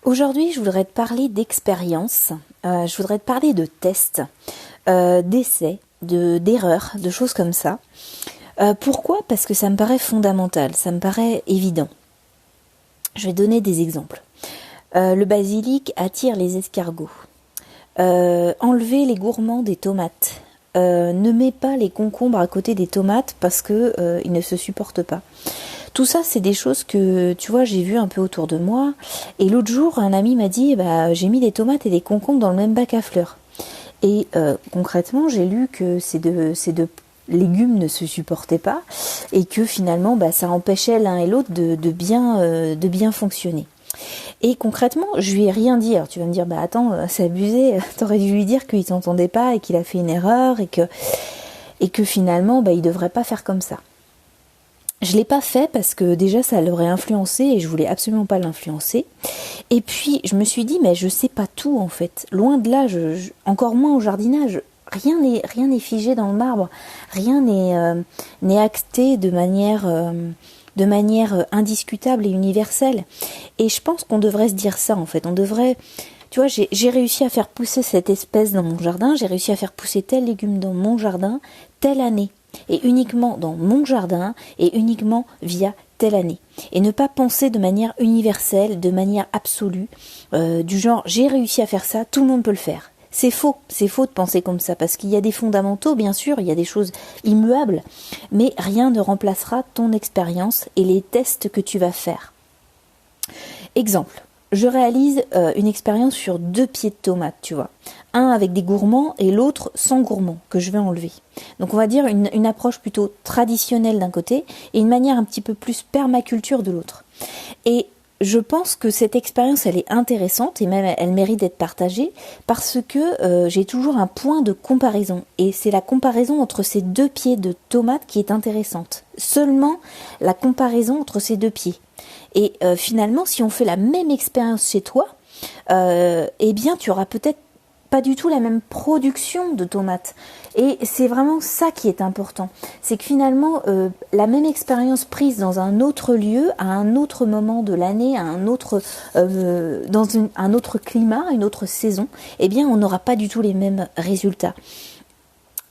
Aujourd'hui, je voudrais te parler d'expérience, je voudrais te parler de tests, d'essais, d'erreurs, de choses comme ça. Pourquoi ? Parce que ça me paraît fondamental, ça me paraît évident. Je vais donner des exemples. Le basilic attire les escargots. Enlever les gourmands des tomates. Ne mets pas les concombres à côté des tomates parce que ils ne se supportent pas. Tout ça, c'est des choses que, tu vois, j'ai vues un peu autour de moi. Et l'autre jour, un ami m'a dit, j'ai mis des tomates et des concombres dans le même bac à fleurs. Et concrètement, j'ai lu que ces deux légumes ne se supportaient pas et que finalement, ça empêchait l'un et l'autre de bien fonctionner. Et concrètement, je lui ai rien dit. Alors tu vas me dire, attends, c'est abusé. T'aurais dû lui dire qu'il t'entendait pas et qu'il a fait une erreur et que finalement, il devrait pas faire comme ça. Je l'ai pas fait parce que déjà ça l'aurait influencé et je voulais absolument pas l'influencer. Et puis je me suis dit mais je sais pas tout en fait. Loin de là, encore moins au jardinage. Rien n'est figé dans le marbre. Rien n'est acté de manière indiscutable et universelle. Et je pense qu'on devrait se dire ça en fait. On devrait, tu vois, j'ai réussi à faire pousser cette espèce dans mon jardin. J'ai réussi à faire pousser tel légume dans mon jardin telle année. Et uniquement dans mon jardin et uniquement via telle année. Et ne pas penser de manière universelle, de manière absolue, du genre j'ai réussi à faire ça, tout le monde peut le faire. C'est faux de penser comme ça, parce qu'il y a des fondamentaux, bien sûr, il y a des choses immuables, mais rien ne remplacera ton expérience et les tests que tu vas faire. Exemple. Je réalise une expérience sur 2 pieds de tomates, tu vois. Un avec des gourmands et l'autre sans gourmands, que je vais enlever. Donc on va dire une approche plutôt traditionnelle d'un côté et une manière un petit peu plus permaculture de l'autre. Et je pense que cette expérience, elle est intéressante et même elle mérite d'être partagée parce que j'ai toujours un point de comparaison. Et c'est la comparaison entre ces 2 pieds de tomates qui est intéressante. Seulement la comparaison entre ces 2 pieds. Et finalement, si on fait la même expérience chez toi, tu auras peut-être pas du tout la même production de tomates. Et c'est vraiment ça qui est important. C'est que finalement, la même expérience prise dans un autre lieu, à un autre moment de l'année, à un autre, un autre climat, une autre saison, on n'aura pas du tout les mêmes résultats.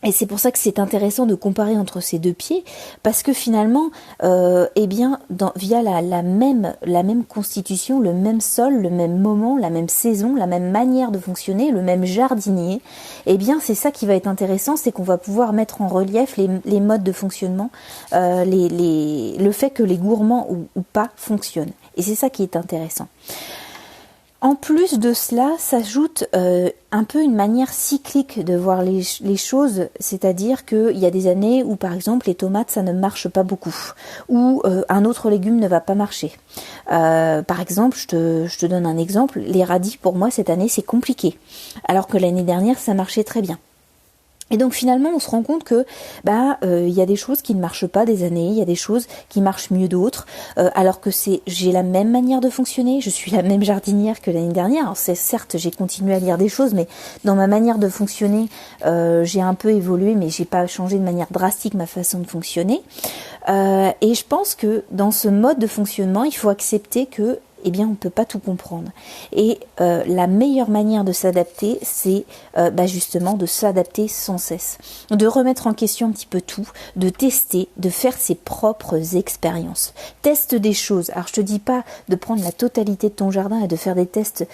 Et c'est pour ça que c'est intéressant de comparer entre ces 2 pieds, parce que finalement, via la même constitution, le même sol, le même moment, la même saison, la même manière de fonctionner, le même jardinier, c'est ça qui va être intéressant, c'est qu'on va pouvoir mettre en relief les modes de fonctionnement, le fait que les gourmands ou pas fonctionnent. Et c'est ça qui est intéressant. En plus de cela, s'ajoute un peu une manière cyclique de voir les choses, c'est-à-dire qu'il y a des années où par exemple les tomates ça ne marche pas beaucoup, ou un autre légume ne va pas marcher. Par exemple, je te donne un exemple, les radis pour moi cette année c'est compliqué, alors que l'année dernière ça marchait très bien. Et donc finalement, on se rend compte que y a des choses qui ne marchent pas des années, il y a des choses qui marchent mieux d'autres, alors que j'ai la même manière de fonctionner, je suis la même jardinière que l'année dernière. Alors certes, j'ai continué à lire des choses, mais dans ma manière de fonctionner, j'ai un peu évolué, mais j'ai pas changé de manière drastique ma façon de fonctionner. Et je pense que dans ce mode de fonctionnement, il faut accepter que on peut pas tout comprendre. Et la meilleure manière de s'adapter, c'est justement de s'adapter sans cesse, de remettre en question un petit peu tout, de tester, de faire ses propres expériences. Teste des choses. Alors je te dis pas de prendre la totalité de ton jardin et de faire des tests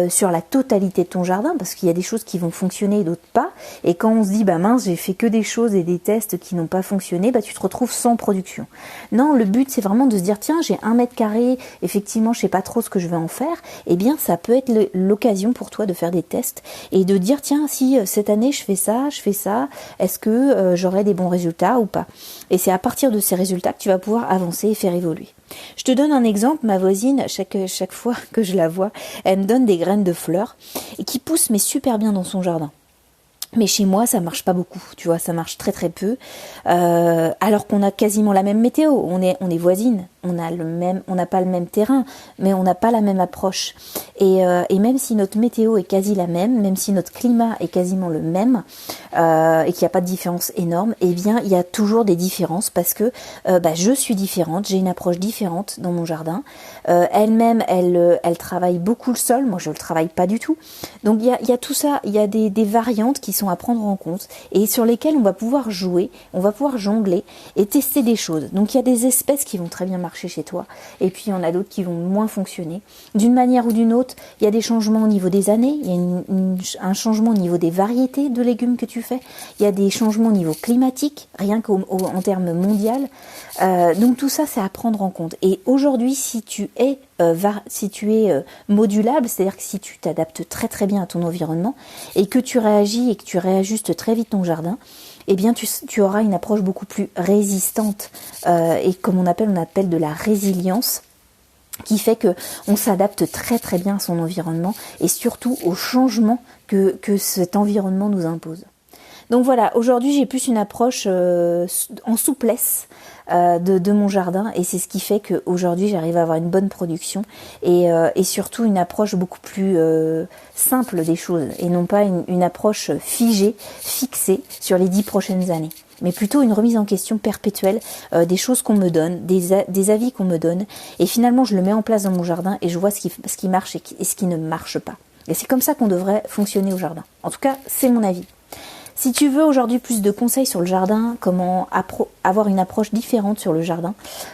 sur la totalité de ton jardin, parce qu'il y a des choses qui vont fonctionner et d'autres pas. Et quand on se dit mince, j'ai fait que des choses et des tests qui n'ont pas fonctionné, tu te retrouves sans production. Non, le but c'est vraiment de se dire tiens, j'ai 1 mètre carré, effectivement je sais pas trop ce que je vais en faire, ça peut être l'occasion pour toi de faire des tests et de dire tiens, si cette année je fais ça, est-ce que j'aurai des bons résultats ou pas? Et c'est à partir de ces résultats que tu vas pouvoir avancer et faire évoluer. Je te donne un exemple, ma voisine, chaque fois que je la vois, elle me donne des graines de fleurs et qui poussent mais super bien dans son jardin. Mais chez moi, ça marche pas beaucoup, tu vois, ça marche très très peu. Alors qu'on a quasiment la même météo, on est voisines, on n'a pas le même terrain, mais on n'a pas la même approche. Et même si notre météo est quasi la même si notre climat est quasiment le même, et qu'il n'y a pas de différence énorme, eh bien il y a toujours des différences parce que je suis différente, j'ai une approche différente dans mon jardin. Elle-même, elle travaille beaucoup le sol, moi je le travaille pas du tout. Donc il y a tout ça, il y a des variantes qui sont à prendre en compte et sur lesquelles on va pouvoir jouer, on va pouvoir jongler et tester des choses. Donc il y a des espèces qui vont très bien marcher chez toi et puis il y en a d'autres qui vont moins fonctionner. D'une manière ou d'une autre, il y a des changements au niveau des années, il y a un changement au niveau des variétés de légumes que tu fais, il y a des changements au niveau climatique, rien qu'en termes mondial. Donc tout ça, c'est à prendre en compte. Et aujourd'hui, si tu es modulable, c'est-à-dire que si tu t'adaptes très très bien à ton environnement et que tu réagis et que tu réajustes très vite ton jardin, eh bien tu auras une approche beaucoup plus résistante et comme on appelle de la résilience, qui fait que on s'adapte très très bien à son environnement et surtout aux changements que cet environnement nous impose. Donc voilà, aujourd'hui j'ai plus une approche en souplesse de mon jardin et c'est ce qui fait qu'aujourd'hui j'arrive à avoir une bonne production et surtout une approche beaucoup plus simple des choses et non pas une approche fixée sur les 10 prochaines années. Mais plutôt une remise en question perpétuelle des choses qu'on me donne, des avis qu'on me donne et finalement je le mets en place dans mon jardin et je vois ce qui marche et ce qui ne marche pas. Et c'est comme ça qu'on devrait fonctionner au jardin. En tout cas, c'est mon avis. Si tu veux aujourd'hui plus de conseils sur le jardin, comment avoir une approche différente sur le jardin,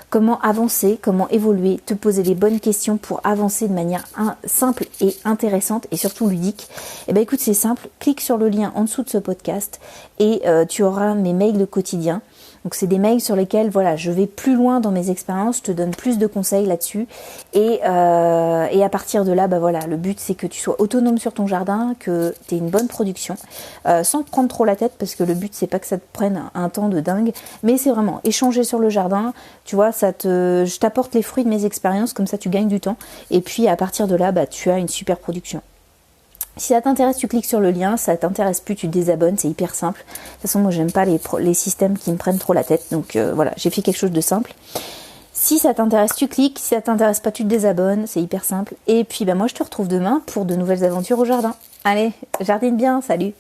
comment avancer, comment évoluer, te poser les bonnes questions pour avancer de manière simple et intéressante et surtout ludique, eh ben écoute, c'est simple, clique sur le lien en dessous de ce podcast et tu auras mes mails de quotidien. Donc c'est des mails sur lesquels voilà, je vais plus loin dans mes expériences, je te donne plus de conseils là-dessus et à partir de là, voilà, le but c'est que tu sois autonome sur ton jardin, que tu aies une bonne production, sans te prendre trop la tête parce que le but c'est pas que ça te prenne un temps de dingue, mais c'est vraiment échanger sur le jardin, tu vois, je t'apporte les fruits de mes expériences, comme ça tu gagnes du temps et puis à partir de là, tu as une super production. Si ça t'intéresse, tu cliques sur le lien. Si ça t'intéresse plus, tu te désabonnes. C'est hyper simple. De toute façon, moi, j'aime pas les systèmes qui me prennent trop la tête. Donc voilà, j'ai fait quelque chose de simple. Si ça t'intéresse, tu cliques. Si ça t'intéresse pas, tu te désabonnes. C'est hyper simple. Et puis, moi, je te retrouve demain pour de nouvelles aventures au jardin. Allez, jardine bien. Salut!